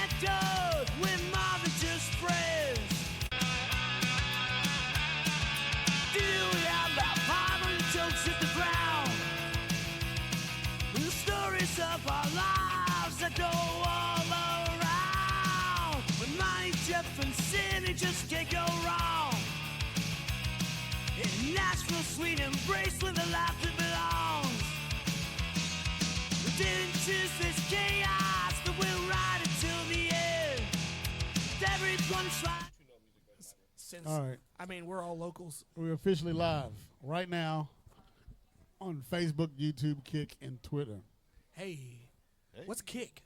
anecdote with more than just friends. Do we have about 500 jokes at the ground? The stories of our lives that go all around. With Monty, Jeff, and Sid, it just can't go wrong. In Nashville, sweet embrace with a life that belongs. We didn't choose this chaos, but we'll ride it till the end. Everyone's fine. Since, All right. I mean, we're all locals. We're officially live right now on Facebook, YouTube, Kick, and Twitter. Hey, what's Kick?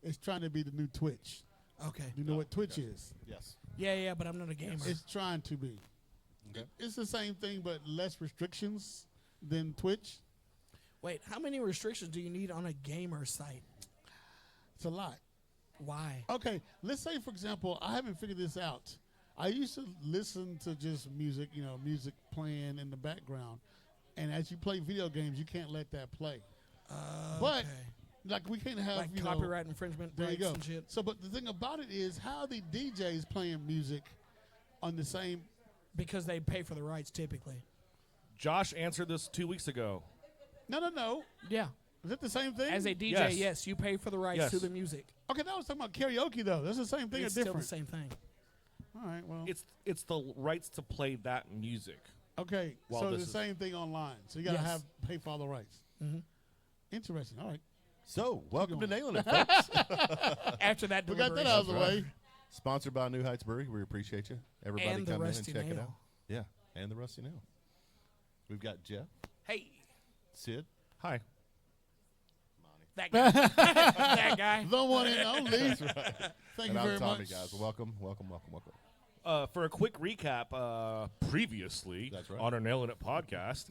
It's trying to be the new Twitch. Okay. You know what Twitch is? Yes. Yeah, but I'm not a gamer. It's trying to be. Okay. It's the same thing, but less restrictions than Twitch. Wait, how many restrictions do you need on a gamer site? It's a lot. Why? Okay, let's say, for example, I haven't figured this out. I used to listen to just music, music playing in the background. And as you play video games, you can't let that play. But, like, we can't have, like copyright infringement there you rights go. and shit. So, but the thing about it is, how are the DJs playing music on the same... Because they pay for the rights typically. Josh answered this 2 weeks ago. No. Yeah. Is it the same thing? As a DJ, Yes. yes, you pay for the rights Yes. to the music. Okay, that was talking about karaoke, though. That's the same thing It's or still the different? same thing. All right, well. It's the rights to play that music. Okay, Well, so this the is- same thing online. So you got to Yes. have pay for all the rights. Mm-hmm. Interesting. All right. So, welcome to going. Nailin It, folks. After that We got that deliberation. out of the That's way. right. Sponsored by New Heights Brewery. We appreciate you. Everybody And the come in and Rusty check it Nail. out. Yeah, and the Rusty Nail. We've got Jeff, Hey, Sid, Hi. that guy. That guy. The one and only. That's right. Thank and you I'm very Tommy, much. guys. Welcome. For a quick recap, previously That's right. on our Nailin It podcast,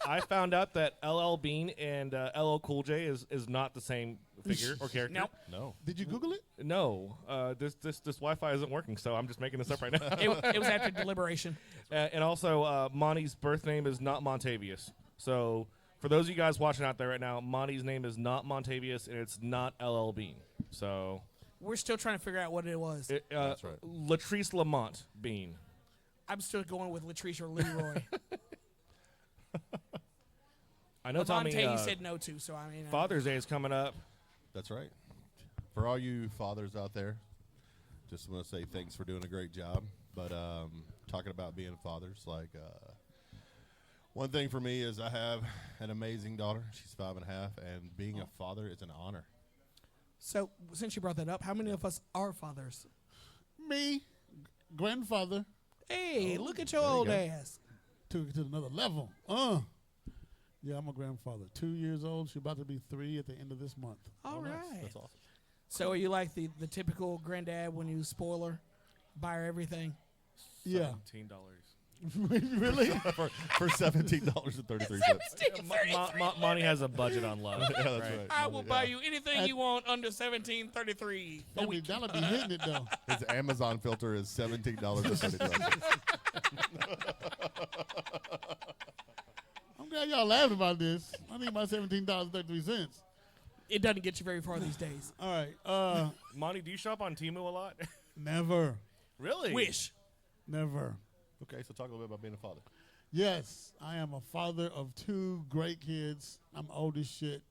I found out that LL Bean and LL Cool J is not the same figure or character. Nope. No. Did you Google it? No, this Wi-Fi isn't working, so I'm just making this up right now. It was after deliberation. And also, Monty's birth name is not Montavious. So for those of you guys watching out there right now, Monty's name is not Montavious, and it's not LL Bean. So We're still trying to figure out what it was. That's right. Latrice Lamont Bean. I'm still going with Latrice or Leroy. I know Monte, Tommy. you said no to, so I mean. Father's Day is coming up. That's right. For all you fathers out there, just want to say thanks for doing a great job. But talking about being fathers, like one thing for me is I have an amazing daughter. She's 5.5, and being a father is an honor. So, since you brought that up, how many of us are fathers? Me, grandfather, Hey, look at your there you old go. ass. took it to another level. Yeah, I'm a grandfather. 2 years old. She's about to be 3 at the end of this month. All right. Nice. That's awesome. So, are you like the typical granddad when you spoil her, buy her everything? Yeah. $17. Really? for $17.33. Monty has a budget on love. Yeah, that's right. I will buy you anything you want under $17.33 a Family week. Dollar be hitting it, though. His Amazon filter is $17.33. I'm glad y'all laughing about this. I need my $17.33. It doesn't get you very far these days. All right. Monty, do you shop on Temu a lot? Never. Really? Wish. Never. Okay, so talk a little bit about being a father. Yes, I am a father of 2 great kids. I'm old as shit.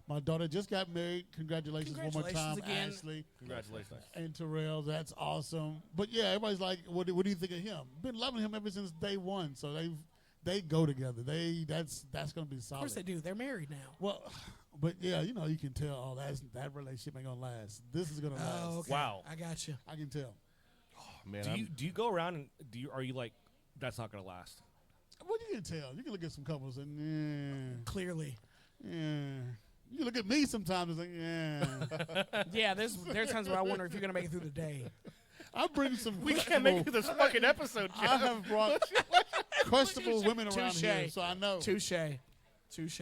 My daughter just got married. Congratulations one more time, Congratulations again. Ashley Congratulations. and Terrell. That's awesome. But yeah, everybody's like, what do you think of him? Been loving him ever since day one. So they go together. That's gonna be solid. Of course they do. They're married now. Well, but yeah, you can tell. Oh, that relationship ain't gonna last. This is gonna last. Oh, okay. Wow. I got you. I can tell. Man, Do you go around and are you like, that's not gonna last? Well, you can tell. You can look at some couples and Clearly. yeah. You can look at me sometimes and say, yeah. Yeah, there's times where I wonder if you're going to make it through the day. I bring some. We can't make it through this fucking episode, I have brought questionable women around Touche. here, so I know. Touche.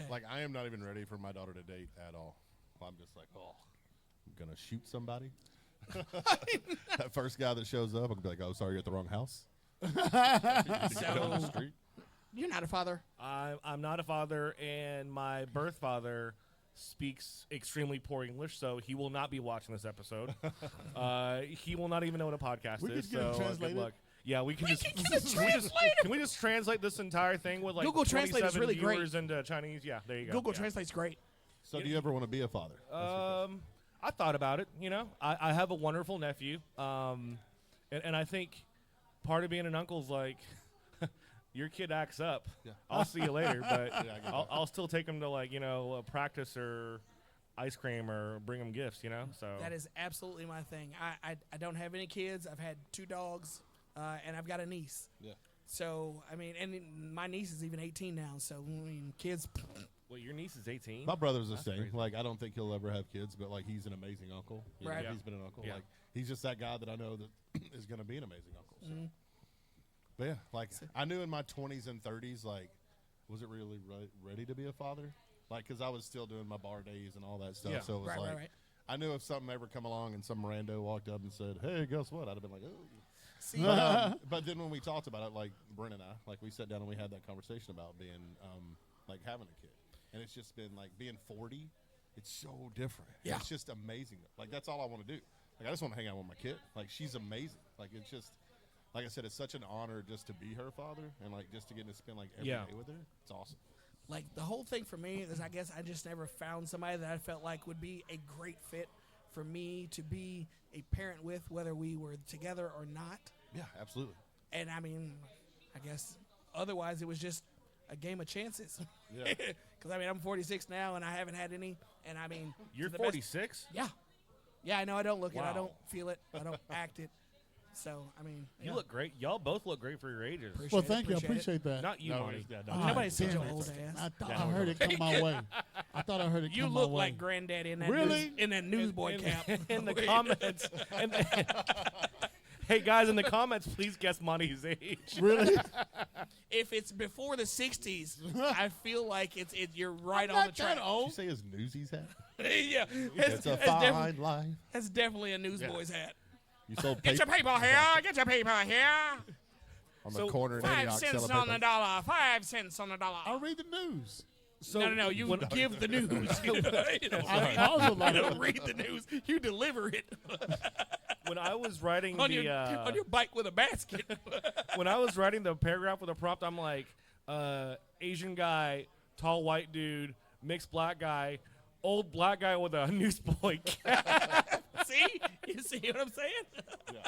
like, I am not even ready for my daughter to date at all. I'm just like, oh, I'm going to shoot somebody. That first guy that shows up, I'm going to be like, oh, sorry, you're at the wrong house. Down the street. You're not a father. I'm not a father, and my birth father speaks extremely poor English, so he will not be watching this episode. He will not even know what a podcast We is. could get him So good translated. luck. Yeah, we can just can get a translator. can we just translate this entire thing with like Google Translate is 27 really great. viewers into Chinese? Yeah, there you go. Google Yeah. Translate's great. So do you ever want to be a father? I thought about it. You know, I have a wonderful nephew, and I think part of being an uncle is like, your kid acts up. Yeah. I'll see you later, but I get that. I'll still take him to like practice or ice cream or bring him gifts. You know, so That is absolutely my thing. I don't have any kids. I've had 2 dogs, and I've got a niece. Yeah. So, I mean, and my niece is even 18 now. So, I mean, kids. Well, your niece is 18. My brother's the That's same. crazy. Like, I don't think he'll ever have kids, but like, he's an amazing uncle. You know, Right. Yeah. He's been an uncle. Yeah. Like, he's just that guy that I know that is going to be an amazing uncle. So. Mhm. But yeah, like, I knew in my 20s and 30s, like, was it really ready to be a father? Like, because I was still doing my bar days and all that stuff. Yeah. So it was Right, like, right. I knew if something ever come along and some rando walked up and said, "Hey, guess what?" I'd have been like, "Oh." See, But then when we talked about it, like Brent and I, like we sat down and we had that conversation about being, like having a kid, and it's just been like being 40. It's so different. Yeah. It's just amazing. Like that's all I want to do. Like I just want to hang out with my kid. Like she's amazing. Like it's just, like I said, it's such an honor just to be her father and like just to get to spend like every day Yeah. with her. It's awesome. like, the whole thing for me is I guess I just never found somebody that I felt like would be a great fit for me to be a parent with, whether we were together or not. Yeah, absolutely. And, I mean, I guess otherwise it was just a game of chances. Yeah. Because, I mean, I'm 46 now, and I haven't had any. And, I mean, You're for the best- 46. Yeah. Yeah, I know. I don't look it. I Wow. don't feel it. I don't act it. So, I mean, You yeah. look great. Y'all both look great for your ages. Appreciate Well, it, thank you. I it. appreciate that. Not you, No, Monty. yeah, no. Ah, Nobody said damn your it. old ass. I thought Yeah. I heard it come my way. I thought I heard it You come look my way. like Granddaddy in that Really? newsboy cap. In the comments. Hey guys, in the comments, please guess Monty's age. Really? If it's before the 60s, I feel like you're right I'm on not the track. that Did old. you say his newsies hat? Yeah, It's a fine life. that's definitely a newsboy's hat. You sold Get paper your people here. Get your people here. on So, the corner in 5 Antioch cents selling on the papers. dollar. 5 cents on the dollar. I'll read the news. So No. You when, give the news. You don't, I also you like don't read the news. You deliver it when I was writing on the your bike with a basket. when I was writing the paragraph with a prompt, I'm like, Asian guy, tall white dude, mixed black guy, old black guy with a newsboy cap. See? You see what I'm saying?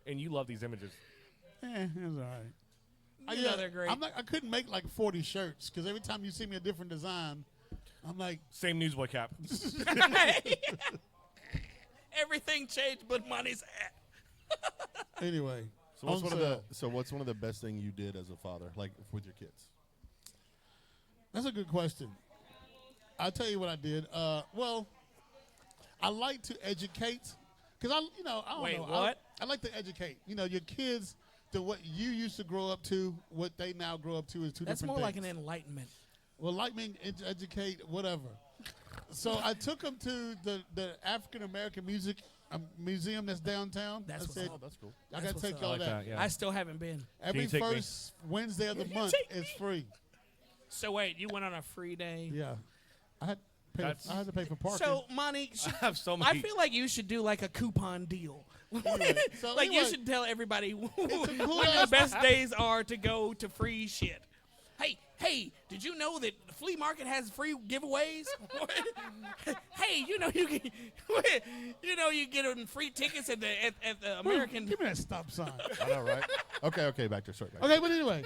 And you love these images. It's all right. You know they're great. I couldn't make like 40 shirts because every time you see me a different design, I'm like, Same newsboy cap. Everything changed but money's hat. anyway. So what's on one of sale. the what's one of the best thing you did as a father, like with your kids? That's a good question. I'll tell you what I did. Well, I like to educate because I don't Wait, know. what? I like to educate. Your kids to what you used to grow up to, what they now grow up to is two That's different more like things. an enlightenment. Well, like me, educate, whatever. So I took them to the African American Music Museum that's downtown. That's I what's said, up. That's cool. I That's got to what's take up. y'all I like that. that, yeah. I still haven't been. Every you take me? first Wednesday of the month take is free. So wait, you went on a free day. Yeah. I had to pay for parking. So, Monty, I have so I many. feel like you should do like a coupon deal. So like you anyway, should tell everybody when cool the ass- best days are to go to free shit. Hey, did you know that the flea market has free giveaways? Hey, you get them free tickets at the American. Give me that stop sign. I know, right? Okay, back to straight. Okay, but anyway,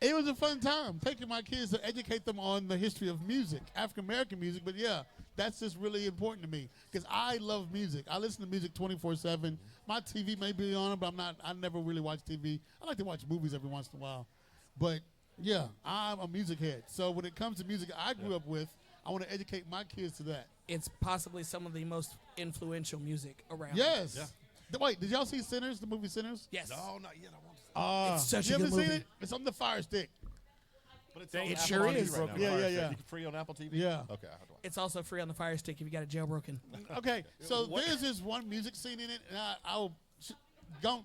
it was a fun time taking my kids to educate them on the history of music, African American music. But yeah, that's just really important to me because I love music. I listen to music 24/7. My TV may be on it, but I never really watch TV. I like to watch movies every once in a while. But yeah, I'm a music head. So when it comes to music I grew up with, I want to educate my kids to that. It's possibly some of the most influential music around. Yes. Wait, did y'all see Sinners, the movie Sinners? Yes. No, not yet. I want to. It's such you a good haven't seen movie. it? It's on the Fire Stick. But it's Dang, on it Apple sure TV is. Right now. Yeah, yeah, yeah. You can free on Apple TV. Yeah. Okay, I have to watch. It's also free on the Fire Stick if you got it jailbroken. Okay, so What? there's this one music scene in it, and I don't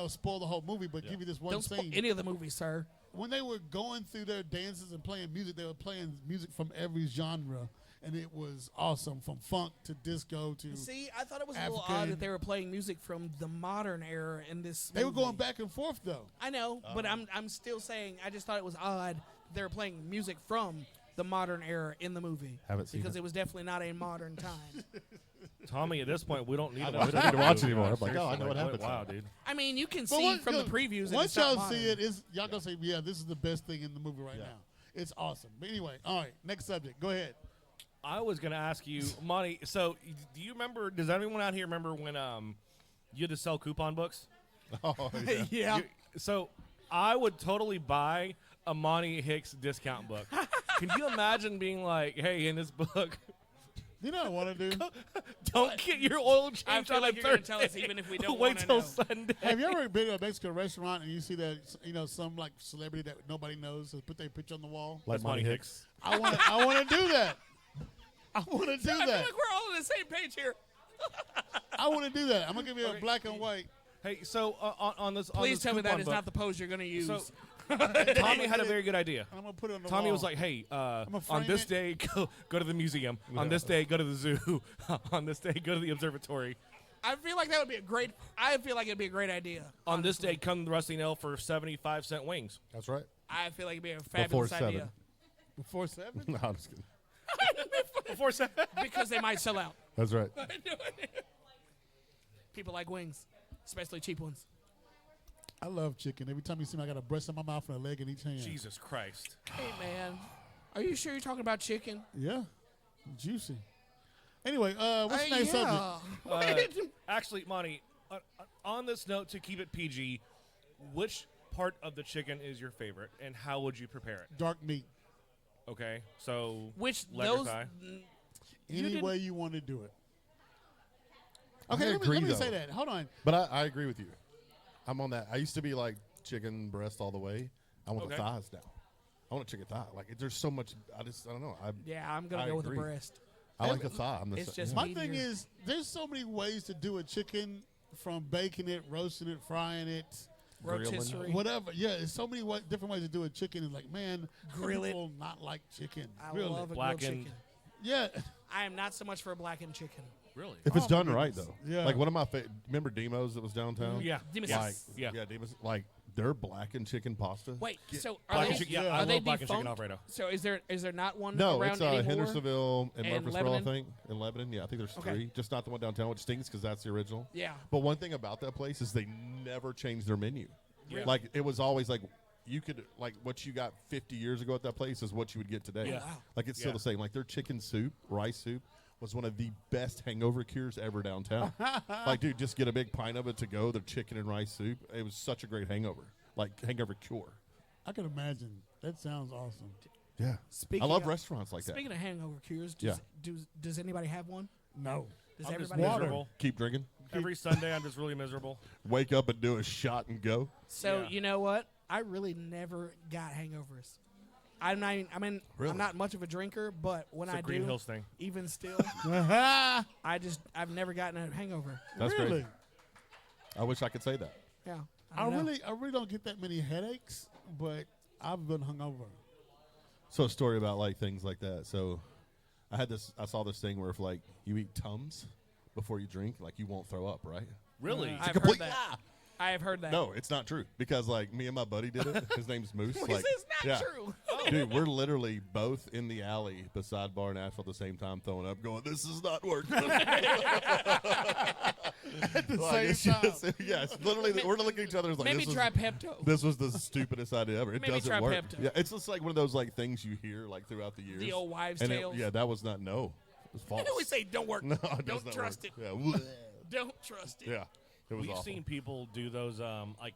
spoil the whole movie, but give you this one Don't spoil scene. any of the movies, sir. When they were going through their dances and playing music, they were playing music from every genre, and it was awesome, from funk to disco to. See, I thought it was a little African. odd that they were playing music from the modern era in this. They were movie. going back and forth though. I know, but I'm still saying I just thought it was odd they were playing music from the modern era in the movie. Haven't seen because it. it was definitely not a modern time. Tommy, at this point, we don't need to know. We don't need to watch anymore. I'm like, oh, I know what happened. Wow, dude. I mean, you can But see from the previews. That Once it's not y'all see modern. it, y'all gonna say, "Yeah, this is the best thing in the movie right now." It's awesome. But anyway, all right, next subject. Go ahead. I was gonna ask you, Monty. So, do you remember? Does anyone out here remember when you had to sell coupon books? Oh, yeah. Yeah. So, I would totally buy a Monty Hicks discount book. Can you imagine being like, "Hey, in this book, You know what I want to do? don't get your oil I changed feel on like a you're gonna Thursday. tell us even if we don't Wait wanna till know. Sunday." Have you ever been to a Mexican restaurant and you see that some like celebrity that nobody knows has put their picture on the wall? Like That's Monty Monty Hicks. I want to do that. I want to do I feel that. like we're all on the same page here. I want to do that. I'm gonna give you a Okay. black and white. Hey, so on this, on Please this tell me that coupon is book, not the pose you're gonna use. So, Tommy had a very good idea. I'm gonna put it on the Tommy wall. was like, "Hey, gonna on frame this it. day, go to the museum. On this day, go to the zoo. On this day, go to the observatory. I feel like that would be a great. I feel like it'd be a great idea. On this day, come to the Rusty Nail for 75-cent wings." That's right. I feel like it'd be a Before fabulous 7. idea before 7. No, I'm just kidding. Before 7. because they might sell out. That's right. People like wings, especially cheap ones. I love chicken. Every time you see me, I got a breast in my mouth and a leg in each hand. Jesus Christ. Hey man, are you sure you're talking about chicken? Yeah, juicy. Anyway, what's the next subject? Wait. Actually, Monty, on this note, to keep it PG, which part of the chicken is your favorite, and how would you prepare it? Dark meat. Okay, so Which leg or those? thigh? You Any didn't- way you want to do it. I Okay, let agree, me though. say that. Hold on. But I agree with you. I'm on that. I used to be like chicken breast all the way. I want the Okay. thighs now. I want a chicken thigh. Like there's so much. I don't know. Yeah, I'm gonna I go with the agree. breast. I like the thigh. I'm the It's sa- just yeah. My meatier. thing is, there's so many ways to do a chicken, from baking it, roasting it, frying it, Grilling. Rotisserie. whatever. Yeah, there's so many different ways to do a chicken. And like, man, Grill it. people not like chicken. I Grill love it. a grilled Blackened. chicken. Yeah, I am not so much for a blackened chicken. Really? If it's Oh, my done right, goodness. though. Yeah. Like one of my remember Demos that was downtown. Yeah. Demas. Like Yeah. Demos. Like their blackened chicken pasta. Wait, so are Blackened they? chicken. Yeah, Yeah. I Are they love blackened chicken defunct? Alfredo. So is there not one No, around it's anymore? Hendersonville and And Murfreesboro, I Lebanon? think, in Lebanon. Yeah, I think there's Okay. 3. Just not the one downtown, which stinks because that's the original. Yeah. But one thing about that place is they never changed their menu. Yeah. Like it was always like you could like what you got 50 years ago at that place is what you would get today. Yeah. Wow. Like it's still Yeah. the same. Like their chicken soup, rice soup was one of the best hangover cures ever downtown. Like dude, just get a big pint of it to go. Their chicken and rice soup. It was such a great hangover. Like hangover cure. I can imagine. That sounds awesome. Yeah. Speaking I love of- restaurants like that. Speaking of hangover cures, Yeah. does anybody have one? No. Does I'm just everybody? water. miserable. Keep drinking. Every Sunday, I'm just really miserable. Wake up and do a shot and go. So Yeah. you know what? I really never got hangovers. I'm not. Really? I'm not much of a drinker, but when It's a I Green do, Hills thing. even still, Really? I've never gotten a hangover. That's crazy. I wish I could say that. Yeah. I don't know. really don't get that many headaches, but I've been hungover. So a story about like things like that. So I saw this thing where if like you eat Tums before you drink, like you won't throw up, right? Really? I've complete heard that. I have heard that. No, it's not true because like me and my buddy did it. His name's Moose. This like, is not yeah. true. Dude, we're literally both in the alley beside Bar Nashville at the same time throwing up, going, "This is not working." At the Like, it's same time. just, yeah, it's literally we're looking at each other like Maybe this try is, Pepto. this was the stupidest idea ever. It Maybe doesn't try work. Pepto. Yeah, it's just like one of those like things you hear like throughout the years. The old wives' and tales. yeah, that was not it was false. We say don't work. No, it does Don't not trust work. it. Yeah, Don't trust it. yeah, it was We've awful. seen people do those like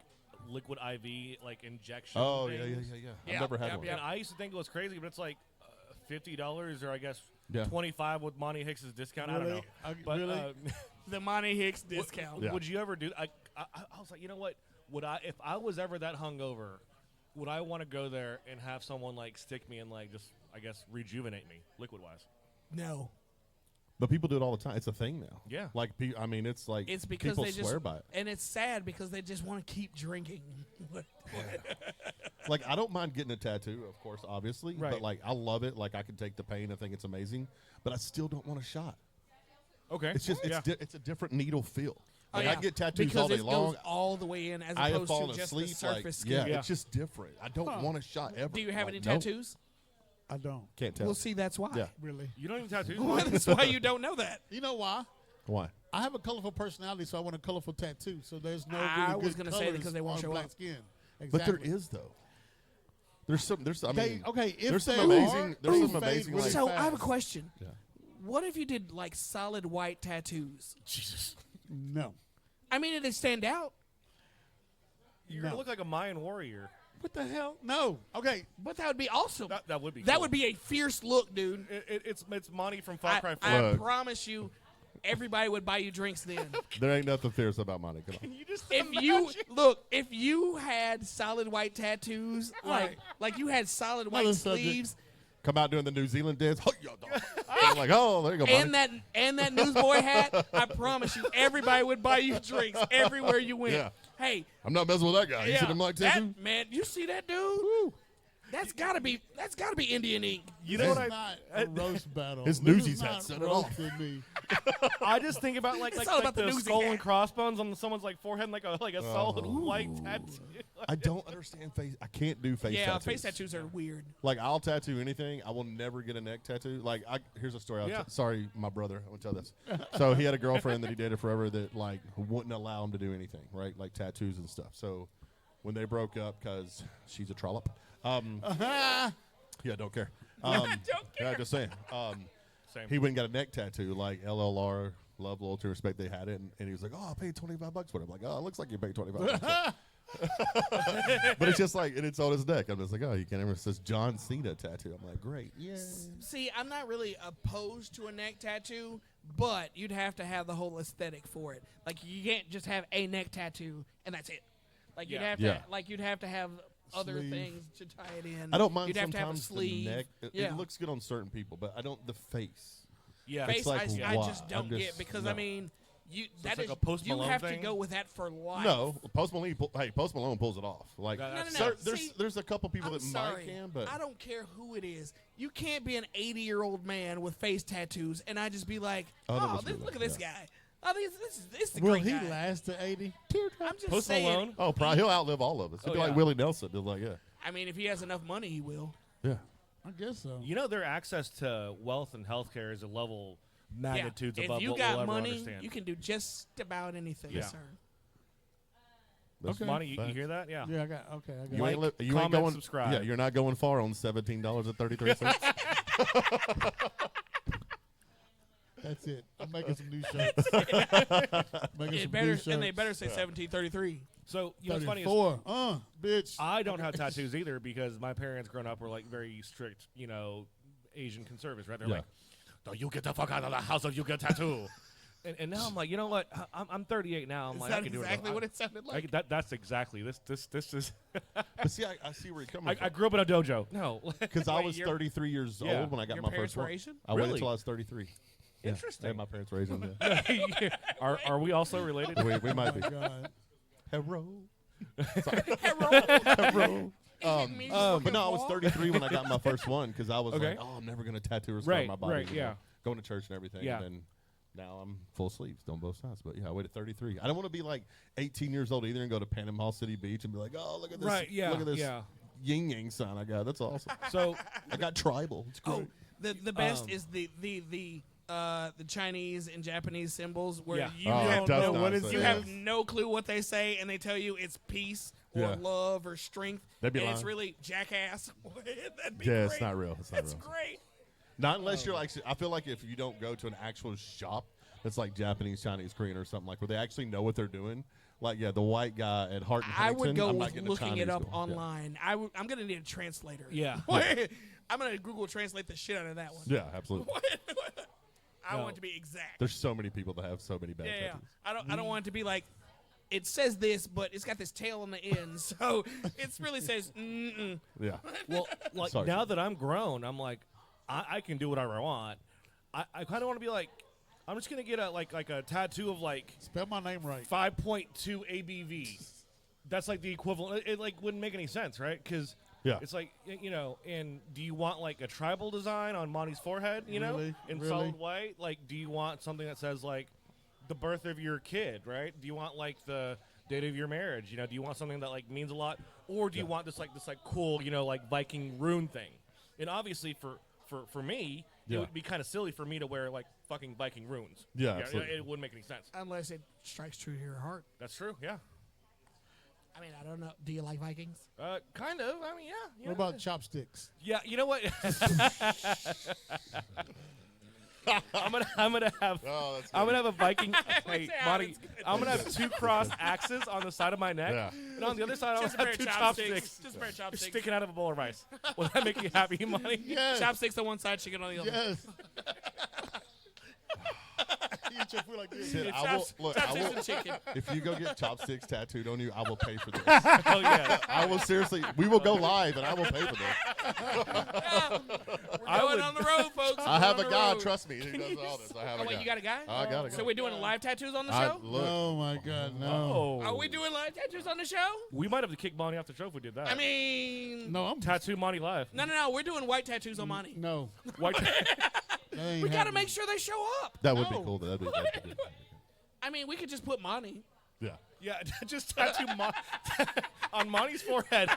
liquid IV like injection. Oh yeah, things. yeah. Yeah, I've never had yeah, one. yeah. And I used to think it was crazy, but it's like $50 or I guess Yeah. $25 with Monty Hicks's discount. I don't Really? know. But Really? The Monty Hicks discount. Yeah. would you ever do? I was like, you know what? Would I if I was ever that hungover? Would I want to go there and have someone like stick me and like just I guess rejuvenate me liquid wise? No. But people do it all the time. It's a thing now. Yeah. Like, I mean, it's like It's because people they swear just by it. and it's sad because they just want to keep drinking. Like, I don't mind getting a tattoo, of course, obviously. Right. But, like, I love it. Like, I can take the pain. I think it's amazing. But I still don't want a shot. Okay. It's just, it's a different needle feel. Like, I get tattoos because all day it long. goes all the way in as I have opposed fallen to just asleep. the surface like, skin. it's just different. I don't want a shot ever. Do you have Like, any no. tattoos? I don't. Can't tell. Well, see, that's why. Yeah. Really. You don't even tattoo? Well, that's why you don't know that. You know why? Why? I have a colorful personality, so I want a colorful tattoo. So there's no I really was good gonna say colors because they won't on show black up. skin. Exactly. But there is, though. I mean, Okay, if there's some they amazing- are, there's they some fade amazing, really like- So I have a fast. question. Yeah. What if you did like solid white tattoos? Jesus. No. I mean, it'd stand out, You're No. going to look like a Mayan warrior. What the hell? No. Okay. but that would be awesome. That would be That cool. would be a fierce look, dude. It's Monty from Far Cry 4. I Look. promise you, everybody would buy you drinks then. There ain't nothing fierce about money. Come on. You just if you had solid white tattoos, like you had solid white Another subject. sleeves, Come out doing the New Zealand dance. I'm like, oh, there you go, and buddy. that newsboy hat, I promise you, everybody would buy you drinks everywhere you went. Yeah. Hey, I'm not messing with that guy. You yeah, see him like that, tattoo? man, you see that dude? That's gotta be Indian ink. You know what It's not a roast battle. His This is Newsies hat not set it off. roasting me. I just think about like all about the the newsy skull hat. and crossbones on someone's like forehead, and like a solid white tattoo. I don't understand face. I can't do face Yeah, tattoos. face tattoos are weird. Like, I'll tattoo anything. I will never get a neck tattoo. Like, here's a story. Yeah. Sorry, my brother. I will tell this. So he had a girlfriend that he dated forever that, like, wouldn't allow him to do anything, right? Like, tattoos and stuff. So when they broke up, because she's a trollop. Yeah, don't care. Don't Yeah, just saying. Same. He went and got a neck tattoo, like LLR, love, loyalty, respect. They had it, and he was like, "Oh, I paid $25 for it." I'm like, "Oh, it looks like you paid $25." But it's just like, and it's on his neck. I'm just like, "Oh, you can't ever." It says John Cena tattoo. I'm like, "Great, yeah." See, I'm not really opposed to a neck tattoo, but you'd have to have the whole aesthetic for it. Like you can't just have a neck tattoo and that's it. Like you'd Yeah. have to, Yeah. like you'd have to have other Sleeve. things to tie it in. I don't mind You'd have to have a sometimes the sleeve. neck. It Yeah. looks good on certain people, but I don't the face. Yeah. Face, It's like, I why? just don't I'm get just- because no. I mean, that like is a Post you Malone have thing? to go with that for life. No, Post Malone. Post Malone pulls it off. Like, No, no, no. there's a couple people I'm that sorry. might can, but I don't care who it is. You can't be an 80-year-old man with face tattoos and I just be like, Oh, that oh, was good look at one, this yeah. guy. Oh, this is the Will great he guy. last to 80? I'm just Post saying. Malone? oh, probably he'll outlive all of us. He'll Oh, be like yeah. Willie Nelson. He'll like, yeah, I mean, if he has enough money, he will. yeah. I guess so. You know, their access to wealth and healthcare is a level magnitudes yeah. above If you what got we'll ever money, understand. you can do just about anything, Yeah. sir. Okay. Monty, you Facts. hear that? Yeah. Yeah, I got. Okay, I got. You Like, ain't, you ain't comment, going. subscribe. Yeah, you're not going far on $17.33. That's it. I'm making some new shirts. Making It some better, new shirts. and they better say 1733. So you know what's funny is 34. Bitch. I don't have tattoos either because my parents growing up were like very strict, you know, Asian conservatives, right? They're Yeah. like, "No, you get the fuck out of the house if you get a tattoo." and now I'm like, you know what? I'm 38 now. I'm Is like, I that can do exactly it. what it sounded like? That's exactly this is. But see, I see where you're coming I from. grew up in a dojo. No, Because I Wait, was you're- 33 years Yeah. old when I got Your my parents first were one. Asian? I waited Really? until I was 33. Yeah. Interesting. My parents were Asian. Yeah. Are we also related? we might Oh be. my God. Hello. Hello. But no, I was 33 when I got my first one because I was Okay. like, oh, I'm never going to tattoo or scar Right, my body. right, you know, yeah. Going to church and everything. Yeah. And then now I'm full sleeves on both sides. But yeah, I waited 33. I don't want to be like 18 years old either and go to Panama City Beach and be like, oh, look at this. Right, yeah, Look at this yeah. yin yang sign I got. That's awesome. So I got tribal. It's great. Oh, the best is the Chinese and Japanese symbols where Yeah. you Oh, have that's no nonsense. you have no clue what they say and they tell you it's peace or Yeah. love or strength They'd be and it's lying. really jackass. That'd be Yeah, great. it's not real. It's not That's real. great. Not unless you're like, I feel like if you don't go to an actual shop that's like Japanese, Chinese, Korean or something like where they actually know what they're doing. Like, yeah, the white guy at Hart and I would Huntington, go I'm not with getting a looking it Chinese up girl. Yeah. online. I'm gonna need a translator. Yeah. I'm gonna Google translate the shit out of that one. Yeah, absolutely. I No. want it to be exact. There's so many people that have so many bad Yeah. tattoos. I don't want it to be like it says this, but it's got this tail on the end, so it really says mm-mm. Yeah. well, like Sorry. now that I'm grown, I'm like, I can do whatever I want. I kind of want to be like I'm just gonna get a tattoo of like Spell my name right. 5.2 ABV. That's like the equivalent. It like wouldn't make any sense, right? Because it's like and do you want like a tribal design on Monty's forehead? Really? In solid white. Like, do you want something that says like the birth of your kid, right? Do you want like the date of your marriage? Do you want something that like means a lot, or do you want this cool like Viking rune thing? And obviously for me, it would be kind of silly for me to wear like fucking Viking runes. Yeah, absolutely. It wouldn't make any sense. Unless it strikes true to your heart. That's true. Yeah. I mean, I don't know. Do you like Vikings? Kind of. I mean, yeah. What about chopsticks? Yeah, you know what? I'm gonna have a Viking. Hey, Monty, I'm gonna have 2 crossed axes on the side of my neck, and on the other side, I'll have 2 chopsticks. Just a pair of chopsticks. Sticking out of a bowl of rice. Will that make you happy, Monty? Yes. Chopsticks on one side, chicken on the other. Yes. You eat your food like this. Sid, Chopsticks and chicken. if you go get chopsticks tattooed on you, I will pay for this. Oh yeah. I will seriously. We will go live, and I will pay for this. We're going on the road, folks. I have a We're on the guy. road. Trust me, who does all this. I have a guy. Wait, you got a guy? I got a guy. So we're doing live tattoos on the I- show? look, Oh my God, no. Oh. Are we doing live tattoos on the show? We might have to kick Monty off the show if we did that. I mean, No, I'm tattoo Monty live. no. We're doing white tattoos on Monty. No. White. That ain't We got to happening. make sure they show up. that would be No. cool. That'd be good. I mean, we could just put Monty. Yeah. Yeah, just tattoo on Monty's forehead.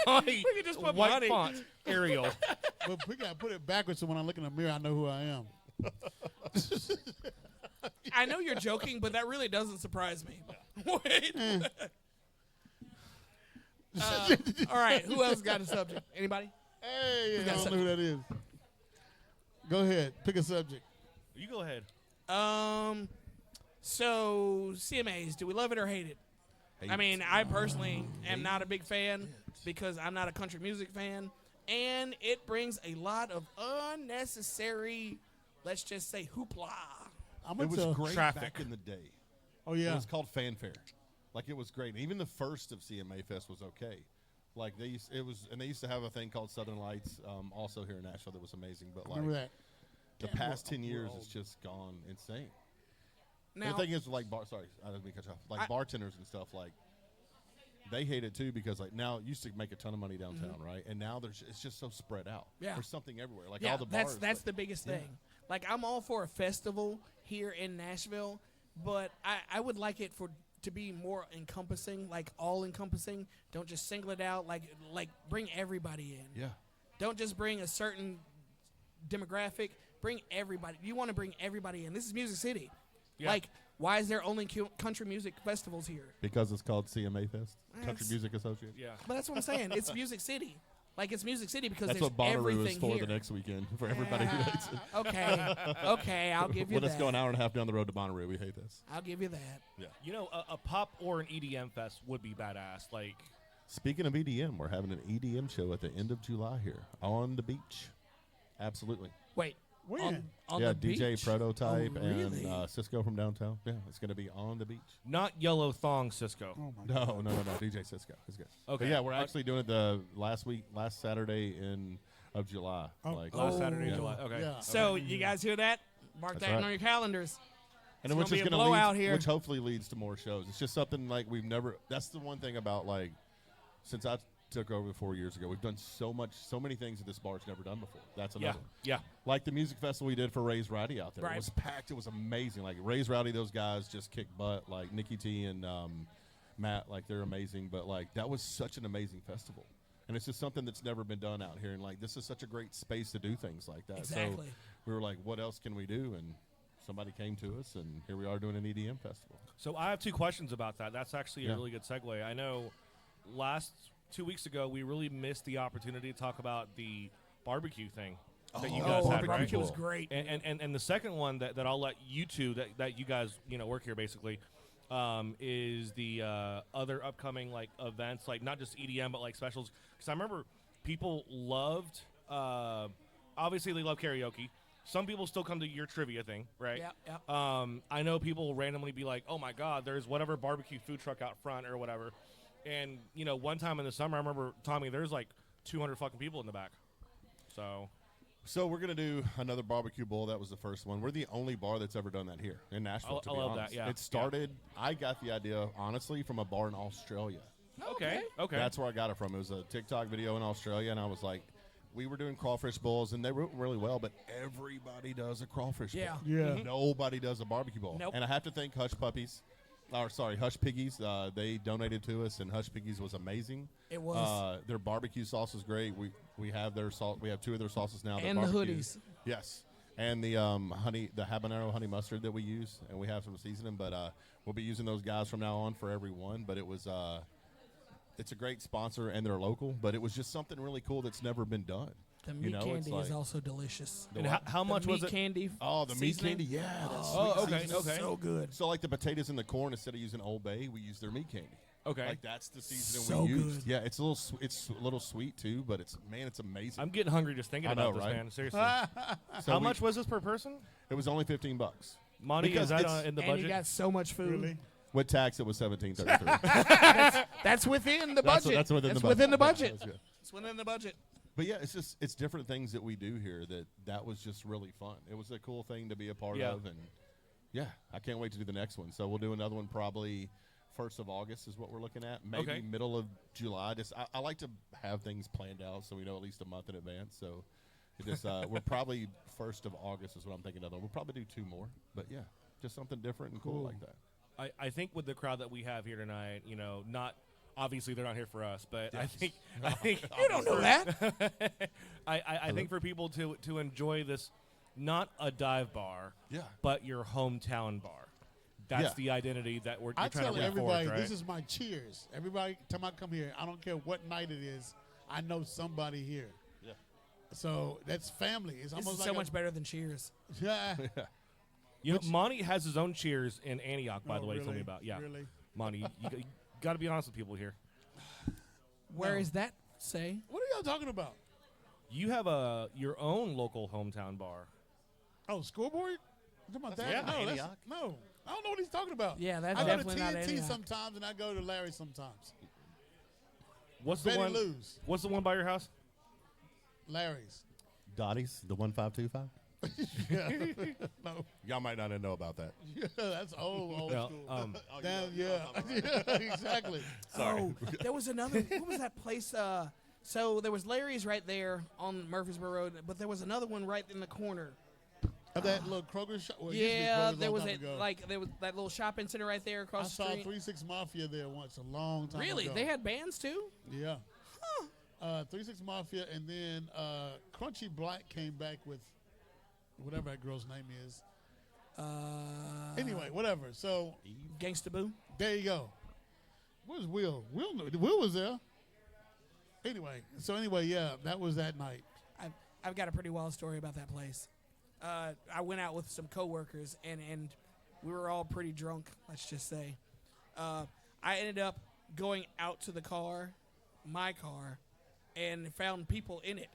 Monty. We could just put white Monty. font. Arial. But we got to put it backwards so when I look in the mirror, I know who I am. I know you're joking, but that really doesn't surprise me. Wait. All right, who else got a subject? Anybody? Hey, I got don't know who that is. Go ahead. Pick a subject. You go ahead. So CMAs, do we love it or hate it? I mean, I personally am not a big fan because I'm not a country music fan, and it brings a lot of unnecessary, let's just say, hoopla. I'm It was into great traffic. back in the day. Oh It yeah. was called Fanfare. Like, it was great. Even the first of CMA Fest was okay. Like, they used to have a thing called Southern Lights, also here in Nashville, that was amazing. But like, Remember that? the past 10 years, it's just gone insane. Now, The thing is, like, sorry, I didn't mean to cut you off. Like, bartenders and stuff, like, they hate it too because, like, now it used to make a ton of money downtown, right? And now it's just so spread out. Yeah. There's something everywhere. Like, yeah, all the bars. that's like, the biggest yeah. thing. Like, I'm all for a festival here in Nashville, but I would like it to be more encompassing, like all encompassing. Don't just single it out. Like bring everybody in. Yeah. Don't just bring a certain demographic. Bring everybody. You want to bring everybody in. This is Music City. Yeah. Like, why is there only country music festivals here? Because it's called CMA Fest, Country It's- Music Association. Yeah. But that's what I'm saying. It's Music City. Like, it's Music City because That's there's what Bonnaroo everything is for here. the next weekend for everybody who hates it. Okay, I'll give you When that. let's go an hour and a half down the road to Bonnaroo, we hate this. I'll give you that. Yeah. You know, a pop or an EDM fest would be badass. Like, Speaking of EDM, we're having an EDM show at the end of July here on the beach. Absolutely. Wait. When? On yeah, the DJ beach? Prototype Oh, really? and Cisco from downtown. Yeah, it's going to be on the beach. not yellow thong Cisco. Oh my God. No. DJ Cisco. He's good. Okay. But yeah, we're actually doing it the last Saturday of July. Oh. Last Saturday, Yeah. July. Okay. Yeah. So, you guys hear that? Mark That's that right. on your calendars. And It's which gonna is be a going to blowout lead, here. which hopefully leads to more shows. It's just something like we've never. That's the one thing about, like, since I took over 4 years ago, we've done so many things that this bar's never done before. That's Yeah. another one. Yeah. Like the music festival we did for Ray's Rowdy out there. Right. It was packed. It was amazing. Like, Ray's Rowdy, those guys just kick butt. Like, Nikki T and Matt, like, they're amazing. But, like, that was such an amazing festival. And it's just something that's never been done out here. And, like, this is such a great space to do things like that. Exactly. So we were like, what else can we do? And somebody came to us, and here we are doing an EDM festival. So I have 2 questions about that. That's actually Yeah. a really good segue. I know 2 weeks ago we really missed the opportunity to talk about the barbecue thing that you guys had, right? barbecue was great. And the second one that I'll let you two that you guys work here basically is the other upcoming like events, like not just EDM but like specials. Because I remember people loved obviously they love karaoke. Some people still come to your trivia thing, right? Yeah. I know people will randomly be like, "Oh my God, there's whatever barbecue food truck out front or whatever." And one time in the summer, I remember Tommy, there's like 200 fucking people in the back. So So we're going to do another barbecue bowl. That was the first one. We're the only bar that's ever done that here in Nashville, to be love honest. that, yeah. It started, I got the idea, honestly, from a bar in Australia. Okay. That's where I got it from. It was a TikTok video in Australia, and I was like, we were doing crawfish bowls, and they were really well, but everybody does a crawfish bowl. Yeah. Nobody does a barbecue bowl. Nope. And I have to thank Hush Piggies. They donated to us, and Hush Piggies was amazing. It was. Their barbecue sauce is great. We have their salt. We have 2 of their sauces now. And the hoodies. Yes. And the the habanero honey mustard that we use, and we have some seasoning, but we'll be using those guys from now on for every one. But it was it's a great sponsor, and they're local, but it was just something really cool that's never been done. The meat candy is also delicious. And how much was it? Candy. Oh, the meat candy, yeah. That's okay. So good. So like the potatoes and the corn, instead of using Old Bay, we use their meat candy. Okay. Like that's the seasoning So we used. good. Yeah, it's a little sweet too, but it's amazing. I'm getting hungry just thinking I about know, this, right? man. Seriously. So How much was this per person? It was only $15. Monty, Because is that it's- in the And budget? you got so much food. Really? With tax, it was $17.33. That's within the budget. That's within the budget. within the Yeah, budget. that's good. It's within the budget. But yeah, it's different things that we do here that was just really fun. It was a cool thing to be a part Yeah. of, and yeah, I can't wait to do the next one. So we'll do another one probably 1st of August is what we're looking at. Maybe Okay. middle of July. I like to have things planned out so we know at least a month in advance. So it just we're probably 1st of August is what I'm thinking of. We'll probably do 2 more. But yeah, just something different and cool like that. I think with the crowd that we have here tonight, not obviously they're not here for us, but I think You don't know that. I think for people to enjoy this, not a dive bar, Yeah. but your hometown bar. That's Yeah. the identity that you're I trying tell to bring everybody, forth, right? this is my cheers. Everybody, time I come here, I don't care what night it is, I know somebody here. Yeah. So that's family. It's This almost is like so much better than Cheers. Yeah. Monty has his own cheers in Antioch, by the way. Really? Told me about. Yeah, Really? Monty, you got to be honest with people here. Where is that, say? What are y'all talking about? You have your own local hometown bar. Oh, scoreboard? You talking about that? Yeah, no, Antioch. no. I don't know what he's talking about. Yeah, that's I go to definitely not TNT Antioch. sometimes, and I go to Larry sometimes. What's the Betty one? Lou's. What's the one by your house? Larry's. Dottie's, the 1525. No. Y'all might not know about that. Yeah, that's old Well, school. Damn, yeah. Yeah, exactly. Oh, there was another. What was that place? So there was Larry's right there on Murfreesboro Road, but there was another one right in the corner. That little Kroger shop. Well, it used to be Yeah, Kroger's a there long was time a, ago. like there was that little shopping center right there I across the saw street. 36 Mafia there once, a long time Really, ago. they had bands too. Yeah. 36 Mafia, and then Crunchy Black came back with whatever that girl's name is. Anyway, whatever. So Gangsta Boo. there you go. Where's Will? Will was there. Anyway, yeah, that was that night. I've got a pretty wild story about that place. I went out with some coworkers and we were all pretty drunk. Let's just say. I ended up going out to the car, my car, and found people in it.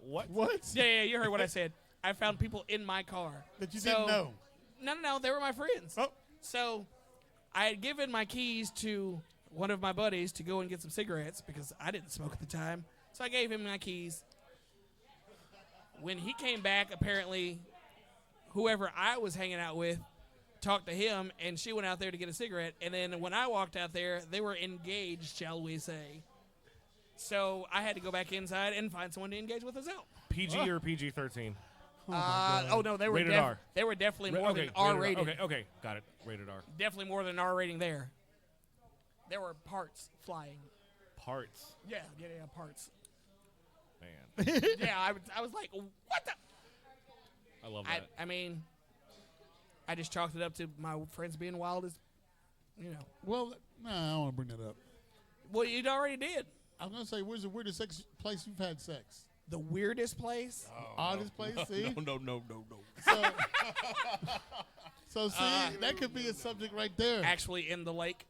What? What? Yeah, you heard what I said. I found people in my car That you So- didn't know. No, they were my friends. Oh. So I had given my keys to one of my buddies to go and get some cigarettes because I didn't smoke at the time. So I gave him my keys. When he came back, apparently whoever I was hanging out with talked to him, and she went out there to get a cigarette. And then when I walked out there, they were engaged, shall we say. So I had to go back inside and find someone to engage with us out. PG or PG-13? No, they were Rated R. They were definitely more Okay, than R rated rated. Okay, got it. Rated R. Definitely more than R rating there. There were parts flying. Parts, Yeah, parts. man. Yeah, I was like, what the? I love that. I mean, I just chalked it up to my friends being wild as, Well, no, I don't want to bring that up. Well, you already did. I was going to say, where's the weirdest place you've had sex? The weirdest place. Oddest place, see? No. So see, that could be a subject right there. Actually, in the lake,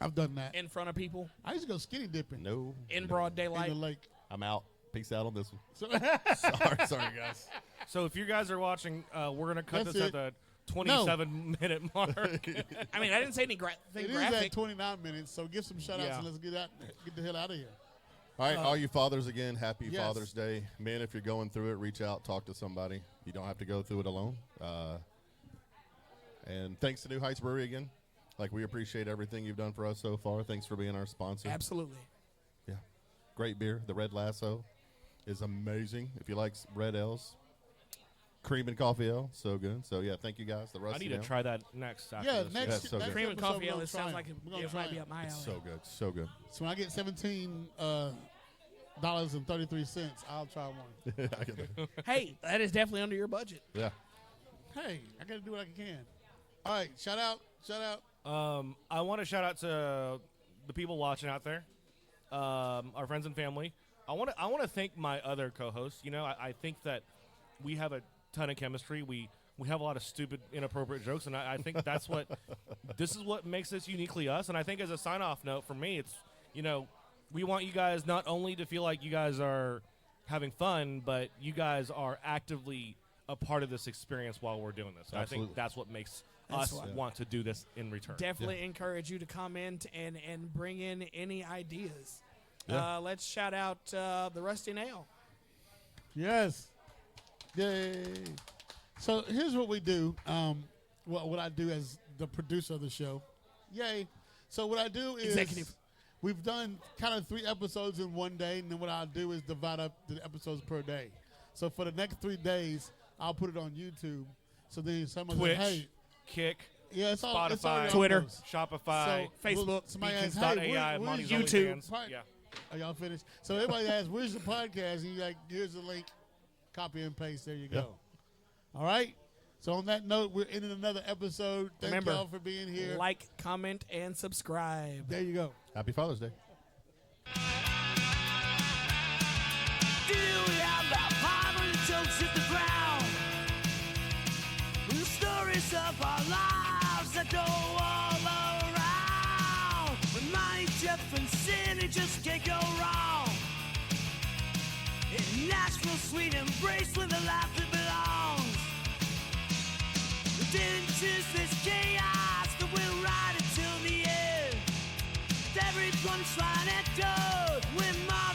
I've done that. in front of people, I used to go skinny dipping No. in broad in daylight. the lake. I'm out. Peace out on this one. So, Sorry, guys. So if you guys are watching, we're going to cut That's this it. at the 27-minute mark. I mean, I didn't say anything it is graphic. at 29 minutes, so give some shout-outs Yeah. and let's get the hell out of here. All right, all you fathers again, happy Yes. Father's Day. Men, if you're going through it, reach out, talk to somebody. You don't have to go through it alone. And thanks to New Heights Brewery again. Like, we appreciate everything you've done for us so far. Thanks for being our sponsor. Absolutely. Yeah. Great beer. The Red Lasso is amazing. If you like red ales, cream and coffee ale, so good. So, yeah, thank you guys. The I Rusty need to Nail. try that next. After Yeah, this. next, That's so next good. Cream and episode coffee we're ale. gonna It sounds try like We're gonna it try might be up my alley. It's so good. So good. So when I get $17.33, I'll try one. I get it. Hey, that is definitely under your budget. Yeah. Hey, I got to do what I can. All right, shout out. I want to shout out to the people watching out there, our friends and family. I want to thank my other co-hosts. You know, I think that we have a ton of chemistry. We have a lot of stupid, inappropriate jokes, and I think that's what this is what makes us uniquely us. And I think as a sign-off note for me, it's, you know, we want you guys not only to feel like you guys are having fun, but you guys are actively a part of this experience while we're doing this. So I Absolutely. think that's what makes That's us what- want to do this in return. Definitely encourage you to comment and bring in any ideas. Yeah. Let's shout out the Rusty Nail. Yes. Yay. So here's what we do. What I do as the producer of the show. Yay. So what I do is Executive. we've done kind of 3 episodes in one day, and then what I'll do is divide up the episodes per day. So for the next 3 days, I'll put it on YouTube. So then someone Twitch, says, hey, Kick, yeah, it's all it's Spotify, already on Twitter. those. Shopify, So, Facebook, somebody asks, hey, beacons.ai, where's Monty's your YouTube. OnlyFans. Yeah. Are y'all finished? So everybody asks, where's the podcast? And you're like, here's the link. Copy and paste. There you go. All right? So on that note, we're ending another episode. Thank Remember, y'all for being here. Like, comment, and subscribe. There you go. Happy Father's Day. Do we have that power that jokes hit the ground? The stories of our lives that go all around. When my Jeff and City just can't go wrong. In Nashville, sweet embrace with the life that belongs. We didn't choose this chaos, but we'll ride it till the end. Every punchline echoed with my